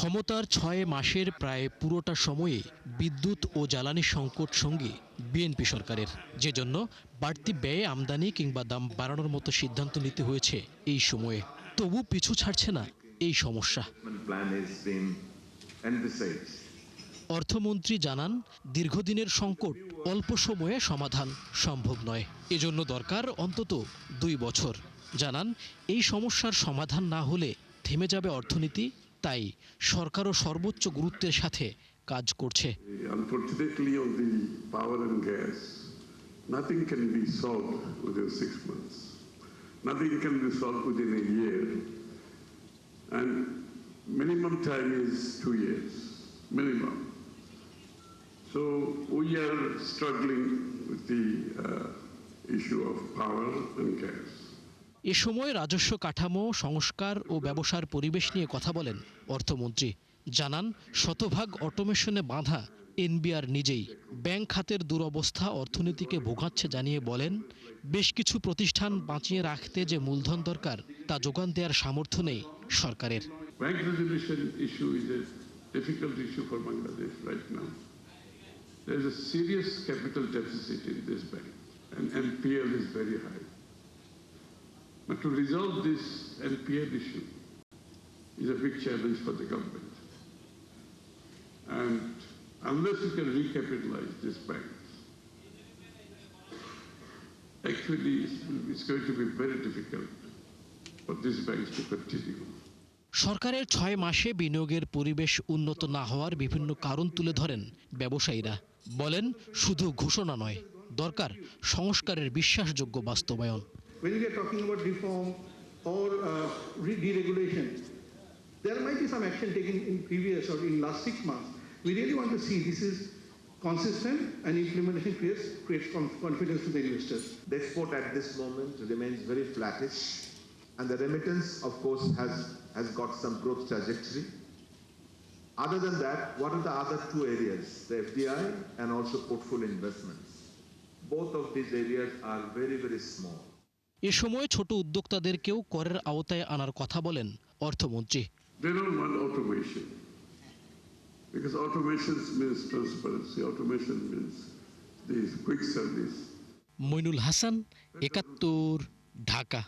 ক্ষমতার ৬ মাসের প্রায় পুরোটা সময়ে বিদ্যুৎ ও জ্বালানি সংকট সঙ্গে বিএনপি সরকারের, যে জন্য বাড়তি ব্যয়ে আমদানি কিংবা দাম বাড়ানোর মতো সিদ্ধান্ত নিতে হয়েছে এই সময়ে। তবু পিছু ছাড়ছে না এই সমস্যা। অর্থমন্ত্রী জানান, দীর্ঘদিনের সংকট অল্প সময়ে সমাধান সম্ভব নয়, এজন্য দরকার অন্তত ২ বছর। জানান, এই সমস্যার সমাধান না হলে থেমে যাবে অর্থনীতি, তাই সরকারও সর্বোচ্চ গুরুত্বের সাথে কাজ করছে। Unfortunately, on the power and gas, nothing can be solved within 6 months. Nothing can be solved within a year. And minimum time is 2 years, minimum. So we are struggling with the issue of power and gas. এ সময় রাজস্ব কাঠামো সংস্কার ও ব্যবসার পরিবেশ নিয়ে কথা বলেন অর্থমন্ত্রী। জানান, শতভাগ অটোমেশনে বাঁধা এনবিআর নিজেই ব্যাংক খাতের দুরবস্থা অর্থনীতিকে ভোগাচ্ছে জানিয়ে বলেন, বেশ কিছু প্রতিষ্ঠান বাঁচিয়ে রাখতে যে মূলধন দরকার তা যোগান দেওয়ার সামর্থ্য নেই সরকারের। Bank resolution issue is a difficult issue for Bangladesh right now. There is a serious capital deficit in this bank and NPL is very high. But to resolve this NPL issue is a big challenge for the government. And unless you can recapitalize this bank, actually it's going to be very difficult for these banks to continue. সরকারের ৬ মাসে বিনিয়োগের পরিবেশ উন্নত না হওয়ার বিভিন্ন কারণ তুলে ধরেন ব্যবসায়ীরা। বলেন, শুধু ঘোষণা নয়, দরকার সংস্কারের বিশ্বাসযোগ্য বাস্তবায়ন। When we are talking about reform or deregulation, there might be some action taken in previous or in last 6 months. We really want to see this is consistent and implementation creates confidence to the investors. The export at this moment remains very flattish, and the remittance, of course, has got some growth trajectory. Other than that, what are the other 2 areas? The FDI and also portfolio investments. Both of these areas are very, very small. এ সময় ছোট উদ্যোক্তাদেরকেও করের আওতায় আনার কথা বলেন অর্থমন্ত্রী। They don't want automation because automation means transparency. Automation means the quick service. Moinul Hasan, ৭১, Dhaka.